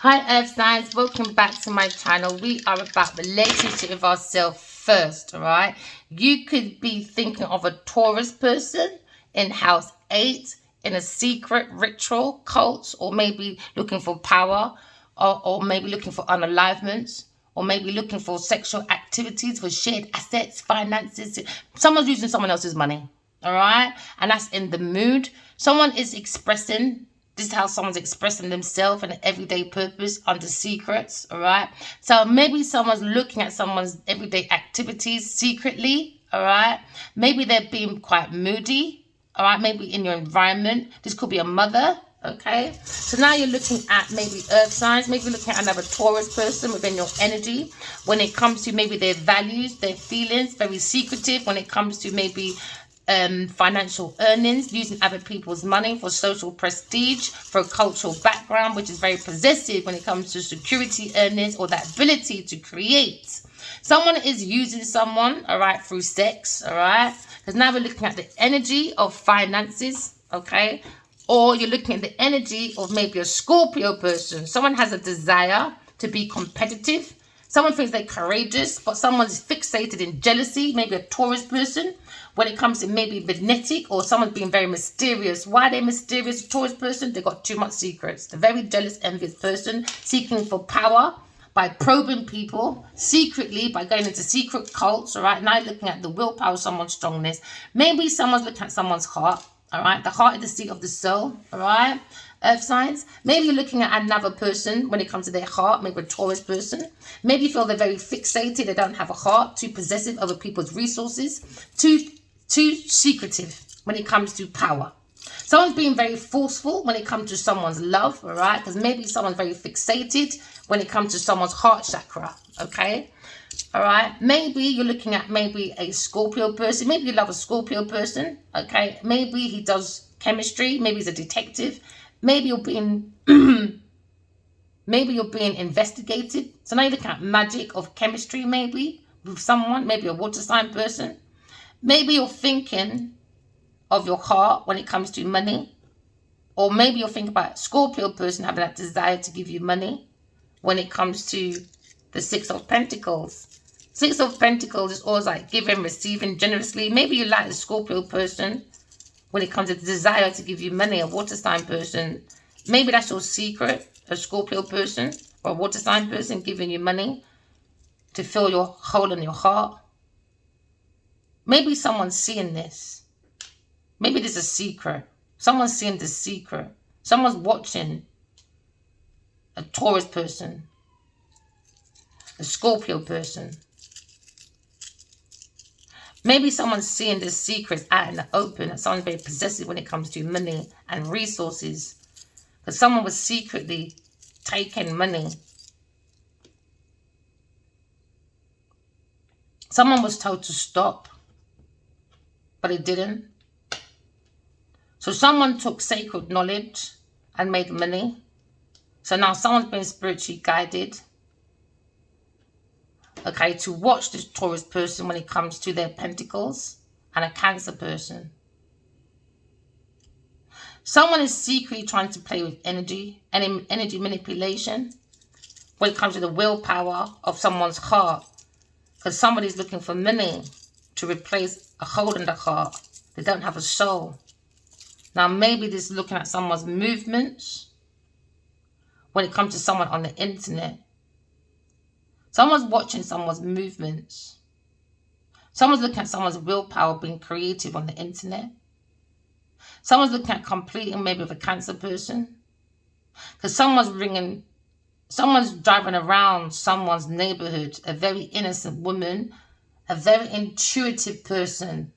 Hi Earth Signs, welcome back to my channel. We are about relationship with ourselves first, alright? You could be thinking of a Taurus person in house 8, in a secret ritual, cult, or maybe looking for power, or maybe looking for unalivements, or maybe looking for sexual activities, for shared assets, finances. Someone's using someone else's money, alright? And that's in the mood. Someone is expressing. This is how someone's expressing themselves and everyday purpose under secrets, all right? So maybe someone's looking at someone's everyday activities secretly, all right? Maybe they're being quite moody, all right? Maybe in your environment. This could be a mother, okay? So now you're looking at maybe earth signs. Maybe you're looking at another Taurus person within your energy when it comes to maybe their values, their feelings, very secretive when it comes to maybe financial earnings, using other people's money for social prestige, for a cultural background, which is very possessive when it comes to security earnings or that ability to create. Someone is using someone, all right, through sex, all right? Because now we're looking at the energy of finances, okay? Or you're looking at the energy of maybe a Scorpio person. Someone has a desire to be competitive. Someone thinks they're courageous, but someone's fixated in jealousy, maybe a Taurus person. When it comes to maybe magnetic, or someone's being very mysterious. Why are they mysterious? A Taurus person, they've got too much secrets. The very jealous, envious person, seeking for power by probing people secretly, by going into secret cults, all right? Now you're looking at the willpower of someone's strongness. Maybe someone's looking at someone's heart, all right? The heart is the seat of the soul, all right? Earth signs. Maybe you're looking at another person when it comes to their heart, maybe a Taurus person. Maybe you feel they're very fixated, they don't have a heart, too possessive over people's resources, too secretive when it comes to power. Someone's being very forceful when it comes to someone's love, all right? Because maybe someone's very fixated when it comes to someone's heart chakra, okay? All right? Maybe you're looking at maybe a Scorpio person. Maybe you love a Scorpio person, okay? Maybe he does chemistry. Maybe he's a detective. Maybe you're being maybe you're being investigated. So now you're looking at magic of chemistry, maybe with someone, maybe a water sign person. Maybe you're thinking of your heart when it comes to money. Or maybe you're thinking about a Scorpio person having that desire to give you money when it comes to the Six of Pentacles. Six of Pentacles is always like giving, receiving generously. Maybe you like a Scorpio person when it comes to the desire to give you money, a water sign person. Maybe that's your secret, a Scorpio person or a water sign person giving you money to fill your hole in your heart. Maybe someone's seeing this. Maybe there's a secret. Someone's seeing the secret. Someone's watching a Taurus person, a Scorpio person. Maybe someone's seeing the secrets out in the open, and someone's very possessive when it comes to money and resources. Because someone was secretly taking money. Someone was told to stop, but it didn't. So someone took sacred knowledge and made money. So now someone's been spiritually guided, okay, to watch this Taurus person when it comes to their pentacles, and a Cancer person. Someone is secretly trying to play with energy and energy manipulation when it comes to the willpower of someone's heart. Because somebody's looking for money to replace a hole in the heart. They don't have a soul. Now maybe this is looking at someone's movements when it comes to someone on the internet. Someone's watching someone's movements. Someone's looking at someone's willpower being creative on the internet. Someone's looking at completing maybe with a Cancer person. Because someone's driving around someone's neighborhood, a very innocent woman, a very intuitive person,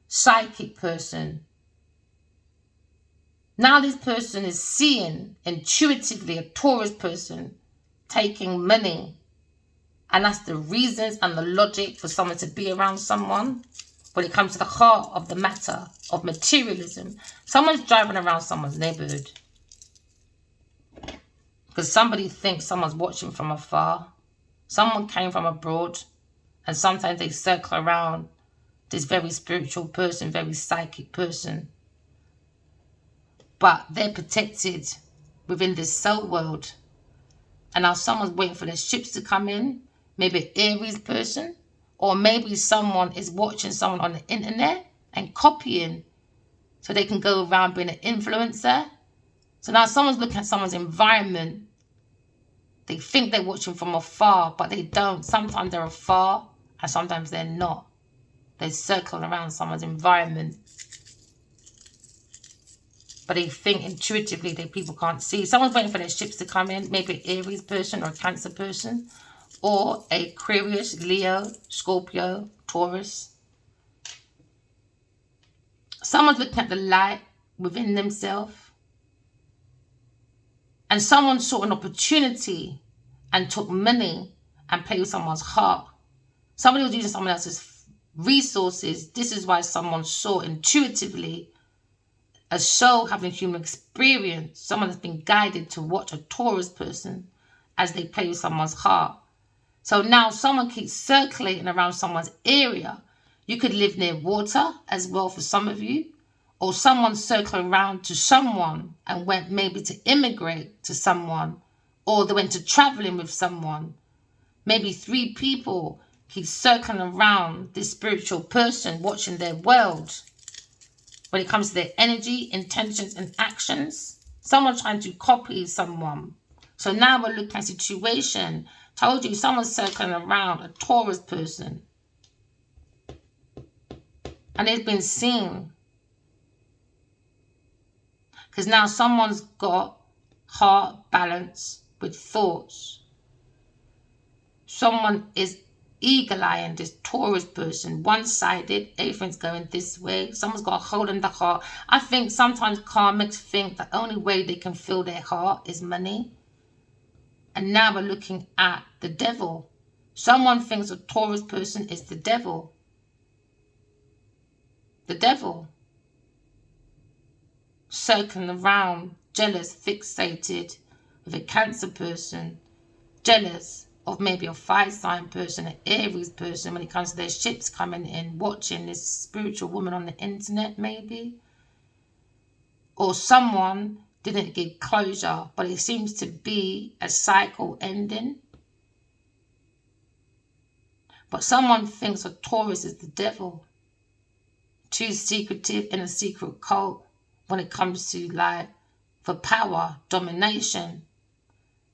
psychic person. Now this person is seeing intuitively a Taurus person taking money. And that's the reasons and the logic for someone to be around someone when it comes to the heart of the matter of materialism. Someone's driving around someone's neighborhood because somebody thinks someone's watching from afar. Someone came from abroad, and sometimes they circle around this very spiritual person, very psychic person. But they're protected within this soul world And now someone's waiting for their ships to come in. Maybe an Aries person. Or maybe someone is watching someone on the internet and copying so they can go around being an influencer. So now someone's looking at someone's environment. They think they're watching from afar, but they don't. Sometimes they're afar and sometimes they're not. They're circling around someone's environment. But they think intuitively that people can't see. Someone's waiting for their ships to come in. Maybe an Aries person or a Cancer person. Or Aquarius, Leo, Scorpio, Taurus. Someone's looking at the light within themselves. And someone saw an opportunity and took money and played with someone's heart. Somebody was using someone else's resources. This is why someone saw intuitively a soul having human experience. Someone has been guided to watch a Taurus person as they play with someone's heart. So now someone keeps circulating around someone's area. You could live near water as well for some of you. Or someone circling around to someone and went maybe to immigrate to someone. Or they went to traveling with someone. Maybe 3 people keep circling around this spiritual person watching their world. When it comes to their energy, intentions and actions. Someone trying to copy someone. So now we're looking at a situation. Told you, someone's circling around a Taurus person. And it's been seen. Because now someone's got heart balance with thoughts. Someone is eagle-eyeing this Taurus person. One-sided, everything's going this way. Someone's got a hole in the heart. I think sometimes karmics think the only way they can fill their heart is money. And now we're looking at the devil. Someone thinks a Taurus person is the devil. The devil. Circling around, jealous, fixated with a Cancer person. Jealous of maybe a fire sign person, an Aries person when it comes to their ships coming in, watching this spiritual woman on the internet maybe. Or someone didn't give closure, but it seems to be a cycle ending. But someone thinks a Taurus is the devil. Too secretive in a secret cult when it comes to like for power, domination.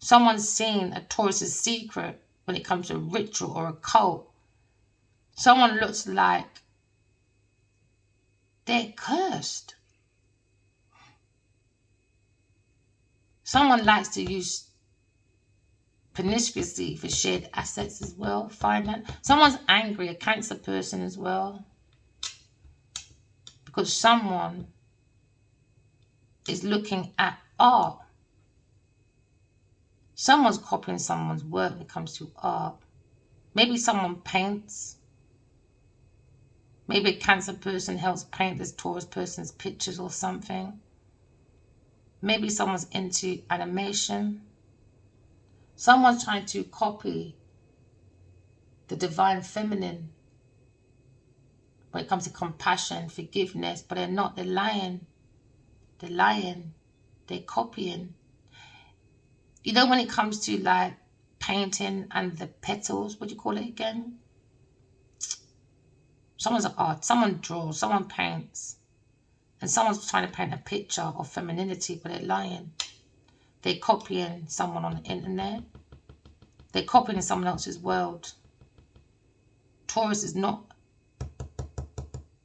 Someone's seen a Taurus's secret when it comes to a ritual or a cult. Someone looks like they're cursed. Someone likes to use promiscuity for shared assets as well, finance. Someone's angry, a Cancer person as well. Because someone is looking at art. Someone's copying someone's work when it comes to art. Maybe someone paints. Maybe a Cancer person helps paint this Taurus person's pictures or something. Maybe someone's into animation. Someone's trying to copy the divine feminine when it comes to compassion, forgiveness, but they're not. They're lying. They're lying. They're copying. You know, when it comes to like painting and the petals, what do you call it again? Someone's an art. Someone draws. Someone paints. And someone's trying to paint a picture of femininity, but they're lying. They're copying someone on the internet. They're copying someone else's world. Taurus is not.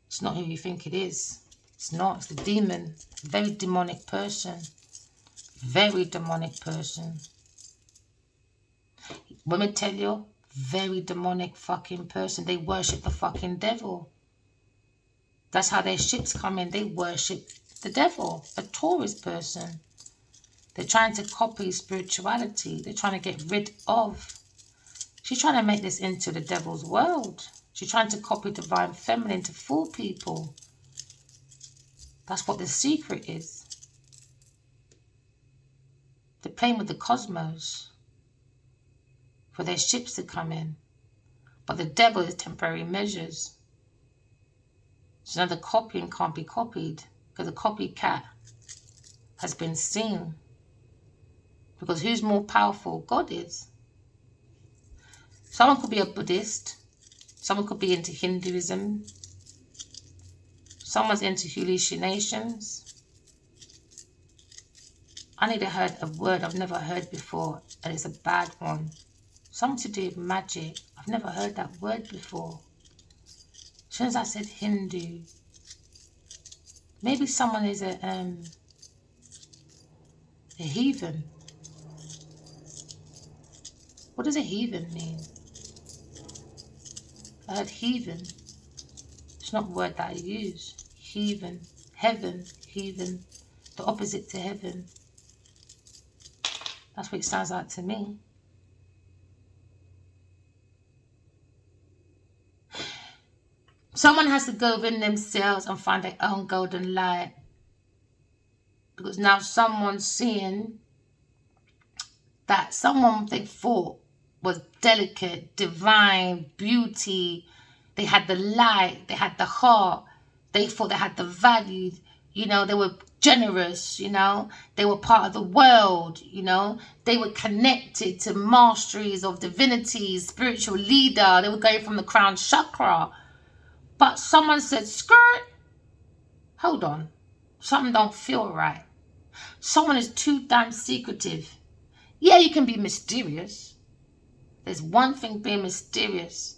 It's not who you think it is. It's not. It's the demon. Very demonic person. Very demonic person. Women tell you, very demonic fucking person. They worship the fucking devil. That's how their ships come in. They worship the devil, a Taurus person. They're trying to copy spirituality. They're trying to get rid of. She's trying to make this into the devil's world. She's trying to copy divine feminine to fool people. That's what the secret is. They're playing with the cosmos for their ships to come in. But the devil is temporary measures. So now the copying can't be copied because the copycat has been seen Because who's more powerful? God is. Someone could be a Buddhist. Someone could be into Hinduism. Someone's into hallucinations. I need to hear a word I've never heard before, and it's a bad one. Something to do with magic. I've never heard that word before. As soon as I said Hindu, maybe someone is a heathen. What does a heathen mean? I heard heathen. It's not a word that I use. Heathen. Heaven. Heathen. The opposite to heaven. That's what it sounds like to me. Someone has to go within themselves and find their own golden light. Because now someone's seeing that someone they thought was delicate, divine, beauty. They had the light, they had the heart. They thought they had the value. You know, they were generous, you know. They were part of the world, you know. They were connected to masteries of divinity, spiritual leader. They were going from the crown chakra. But someone said, skirt, hold on. Something don't feel right. Someone is too damn secretive. Yeah, you can be mysterious. There's one thing being mysterious.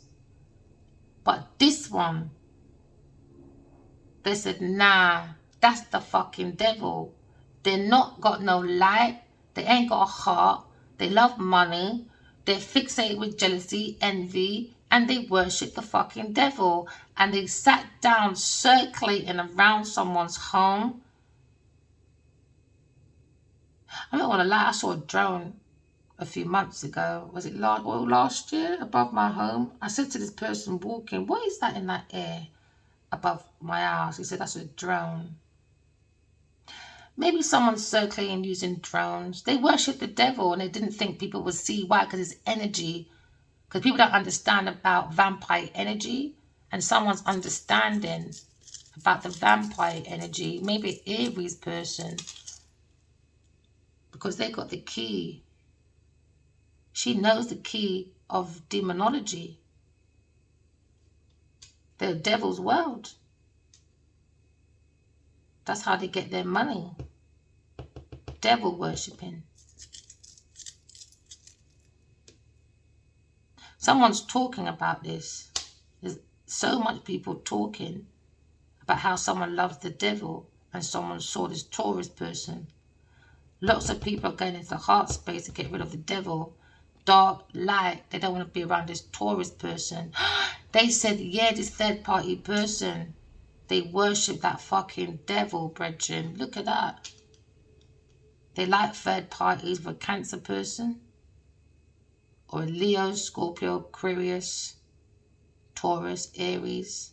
But this one, they said, nah, that's the fucking devil. They're not got no light. They ain't got a heart. They love money. They're fixated with jealousy, envy, and they worship the fucking devil. And they sat down circulating around someone's home. I'm not gonna lie, I saw a drone a few months ago. Was it last year above my home? I said to this person walking, what is that in that air above my house? He said, that's a drone. Maybe someone's circulating using drones. They worship the devil and they didn't think people would see why, because it's energy. Because people don't understand about vampire energy, and someone's understanding about the vampire energy. Maybe an Aries person, because they got the key. She knows the key of demonology. The devil's world. That's how they get their money. Devil worshipping. Someone's talking about this. There's so much people talking about how someone loves the devil and someone saw this Taurus person. Lots of people are going into the heart space to get rid of the devil. Dark, light, they don't want to be around this Taurus person. They said, yeah, this third party person, they worship that fucking devil, brethren. Look at that. They like third parties with a Cancer person, or a Leo, Scorpio, Aquarius, Taurus, Aries.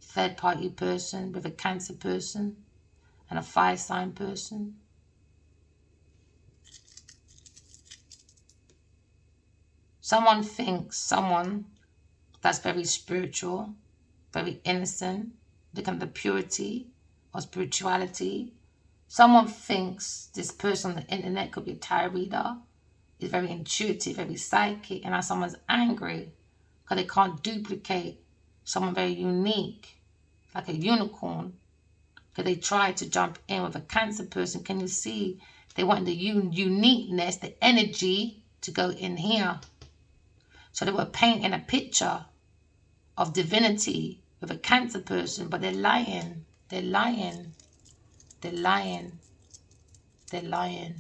Third party person with a Cancer person and a fire sign person. Someone thinks someone that's very spiritual, very innocent, look at the purity of spirituality. Someone thinks this person on the internet could be a tarot reader, is very intuitive, very psychic, and now someone's angry because they can't duplicate someone very unique, like a unicorn, because they tried to jump in with a Cancer person. Can you see? They want the uniqueness, the energy to go in here. So they were painting a picture of divinity with a Cancer person, but they're lying. They're lying. They're lying. They're lying.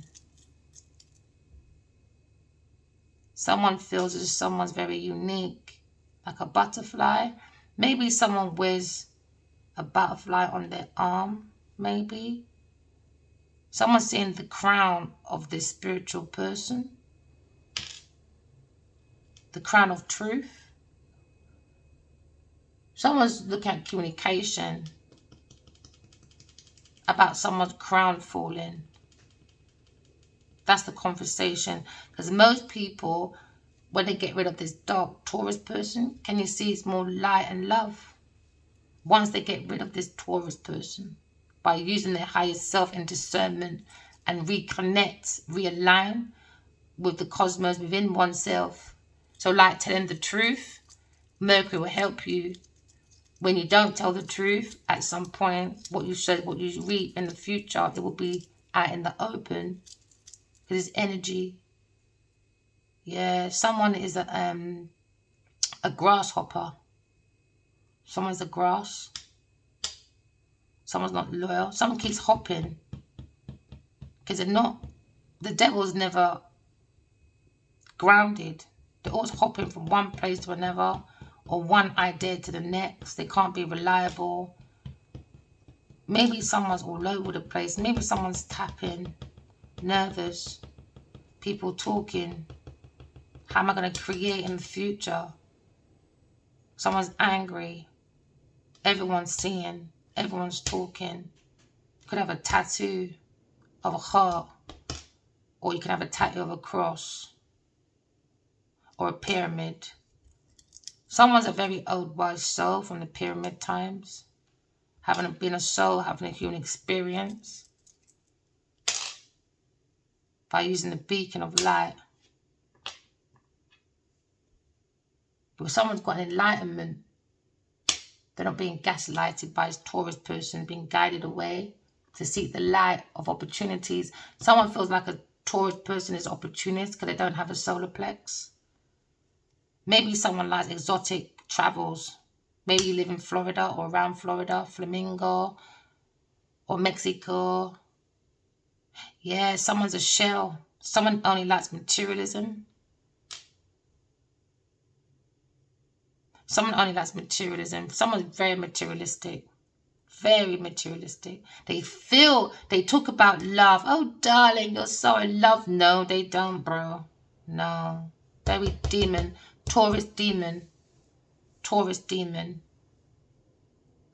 Someone feels as if someone's very unique, like a butterfly. Maybe someone wears a butterfly on their arm, maybe. Someone's seeing the crown of this spiritual person. The crown of truth. Someone's looking at communication about someone's crown falling. That's the conversation. Because most people, when they get rid of this dark Taurus person, can you see it's more light and love? Once they get rid of this Taurus person, by using their higher self and discernment and reconnect, realign with the cosmos within oneself. So like telling the truth, Mercury will help you. When you don't tell the truth, at some point, what you said, what you reap in the future, it will be out in the open. Because it's energy. Yeah, someone is a grasshopper. Someone's a grass. Someone's not loyal. Someone keeps hopping. Because they're not. The devil's never grounded. They're always hopping from one place to another, or one idea to the next. They can't be reliable. Maybe someone's all over the place. Maybe someone's tapping, nervous, people talking. How am I going to create in the future? Someone's angry. Everyone's seeing. Everyone's talking. You could have a tattoo of a heart, or you can have a tattoo of a cross, or a pyramid. Someone's a very old wise soul from the pyramid times, having been a soul, having a human experience by using the beacon of light. But someone's got an enlightenment. They're not being gaslighted by this Taurus person, being guided away to seek the light of opportunities. Someone feels like a Taurus person is opportunist because they don't have a solar plex. Maybe someone likes exotic travels. Maybe you live in Florida or around Florida, Flamingo or Mexico. Yeah, someone's a shell. Someone only likes materialism. Someone only likes materialism. Someone's very materialistic. Very materialistic. They talk about love. Oh, darling, you're so in love. No, they don't, bro. No. Very demon. Taurus demon. Taurus demon.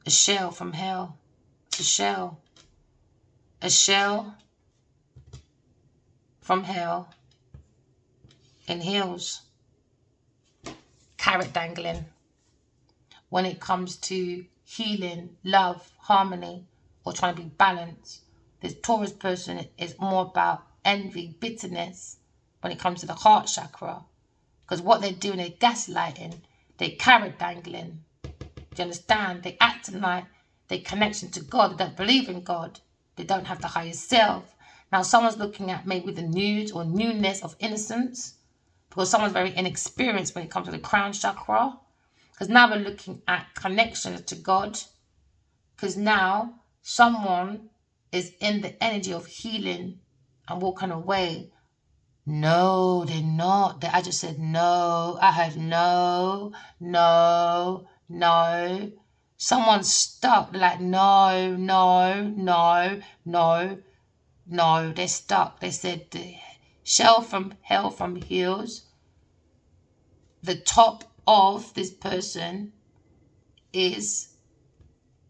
A shell from hell. It's a shell. A shell from hell. In heels. Carrot dangling. When it comes to healing, love, harmony, or trying to be balanced, this Taurus person is more about envy, bitterness when it comes to the heart chakra. Because what they're doing is gaslighting, they're carrot dangling. Do you understand? They acting like their connection to God. They don't believe in God. They don't have the higher self. Now someone's looking at maybe the nude or newness of innocence, because someone's very inexperienced when it comes to the crown chakra. Because now we're looking at connections to God. Because now someone is in the energy of healing and walking away. No, they're not. I just said no. I heard no, no, no. Someone's stuck. They're like, no, no, no, no, no. They're stuck. They said the shell from hell from heels. The top of this person is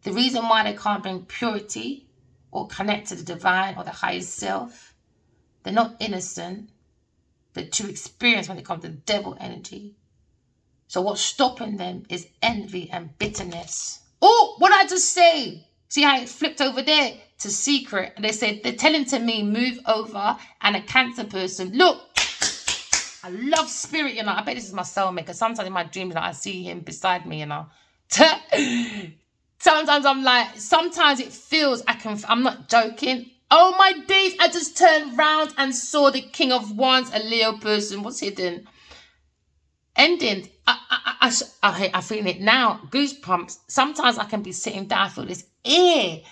the reason why they can't bring purity or connect to the divine or the highest self. They're not innocent. They're too experienced when it comes to devil energy. So what's stopping them is envy and bitterness. Oh, what did I just say? See how it flipped over there to secret? And they said, they're telling to me, move over, and a Cancer person. Look, I love spirit, you know. I bet this is my soulmate, because sometimes in my dreams, you know, I see him beside me, you know. Sometimes I'm like, sometimes it feels I'm not joking. Oh my days, I just turned round and saw the King of Wands, a Leo person. What's hidden? Ending. I feel it now. Goosebumps. Sometimes I can be sitting down, I feel this ear.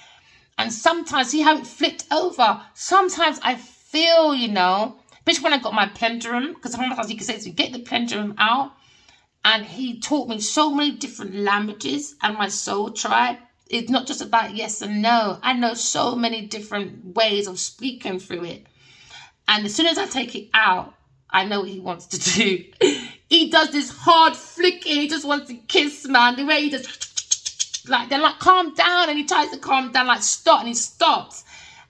And sometimes, see how it flipped over? Sometimes I feel, you know, especially when I got my pendulum, because sometimes you can say to get the pendulum out. And he taught me so many different languages, and my soul tribe. It's not just about yes and no. I know so many different ways of speaking through it. And as soon as I take it out, I know what he wants to do. He does this hard flicking. He just wants to kiss, man. The way he just, like, they're like, calm down. And he tries to calm down, like, stop. And he stops.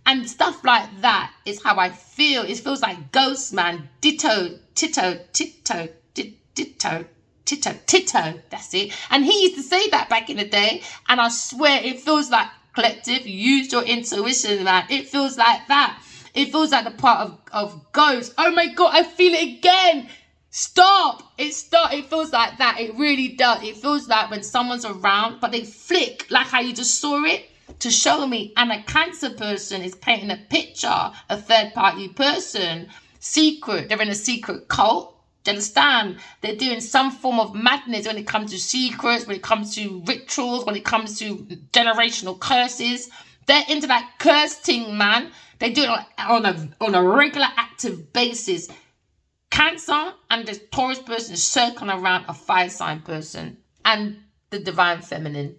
And stuff like that is how I feel. It feels like ghost, man. Ditto, titto, titto, ditto. Tito, that's it. And he used to say that back in the day, and I swear it feels like collective. Use your intuition, man. It feels like that. It feels like the part of ghosts. Oh my God, I feel it again. Stop. It feels like that. It really does. It feels like when someone's around, but they flick, like how you just saw it, to show me. And a Cancer person is painting a picture, a third party person, secret. They're in a secret cult. Do you understand? They're doing some form of madness when it comes to secrets, when it comes to rituals, when it comes to generational curses. They're into that curse thing, man. They do it on a regular active basis. Cancer and the Taurus person is circling around a fire sign person and the divine feminine.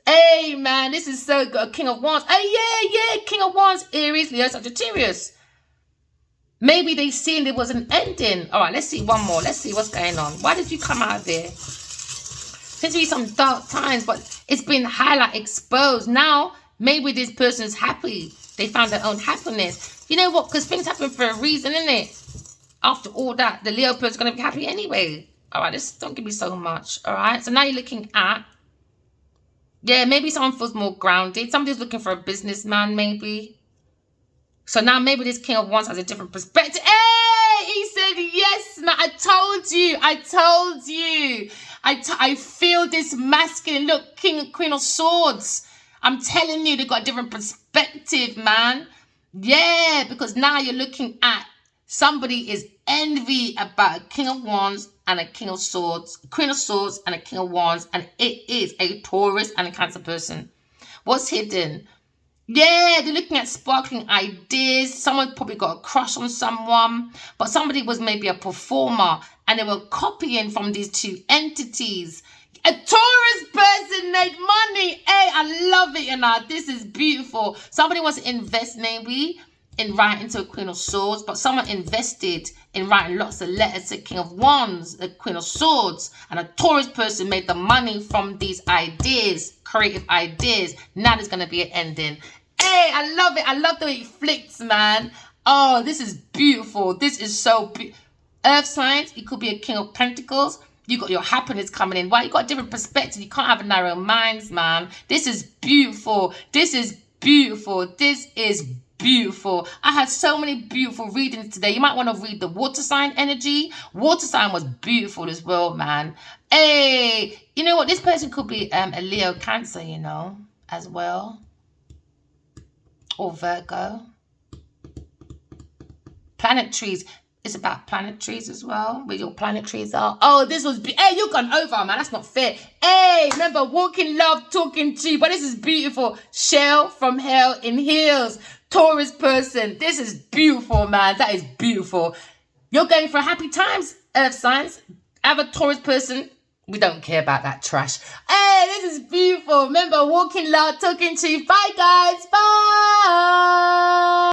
Hey, man, this is so good. King of Wands. Hey, yeah, King of Wands, Aries, Leo, Sagittarius. Maybe they seen there was an ending. All right, let's see one more. Let's see what's going on. Why did you come out of there? Seems to be some dark times, but it's been highlight exposed. Now, maybe this person is happy. They found their own happiness. You know what? Because things happen for a reason, isn't it? After all that, the Leo person is going to be happy anyway. All right, just don't give me so much. All right, so now you're looking at, yeah, maybe someone feels more grounded. Somebody's looking for a businessman, maybe. So now maybe this King of Wands has a different perspective. Hey, he said, yes, man, I told you. I feel this masculine. Look, King and Queen of Swords. I'm telling you, they've got a different perspective, man. Yeah, because now you're looking at somebody is envy about a King of Wands and a King of Swords, Queen of Swords and a King of Wands, and it is a Taurus and a Cancer person. What's hidden? Yeah, they're looking at sparkling ideas. Someone probably got a crush on someone, but somebody was maybe a performer and they were copying from these two entities. A Taurus person made money. Hey, I love it, you know. This is beautiful. Somebody wants to invest maybe in writing to a Queen of Swords, but someone invested in writing lots of letters to King of Wands, a Queen of Swords, and a Taurus person made the money from these ideas, creative ideas. Now there's going to be an ending. Hey, I love it. I love the way it flicks, man. Oh, this is beautiful. This is so beautiful. Earth signs, it could be a King of Pentacles. You got your happiness coming in. Why? You got a different perspective. You can't have narrow minds, man. This is beautiful. This is beautiful. This is beautiful. I had so many beautiful readings today. You might want to read the water sign energy. Water sign was beautiful as well, man. Hey, you know what? This person could be a Leo Cancer, you know, as well. Or Virgo. Planetaries. It's about planetaries as well, where your planetaries are. Oh, this was... Hey, you've gone over, man. That's not fair. Hey, remember, walking love, talking cheap. But this is beautiful. Shell from hell in heels. Taurus person. This is beautiful, man. That is beautiful. You're going for happy times, Earth signs. Have a Taurus person. We don't care about that trash. Hey, this is beautiful. Remember, walking loud, talking cheap. Bye, guys. Bye.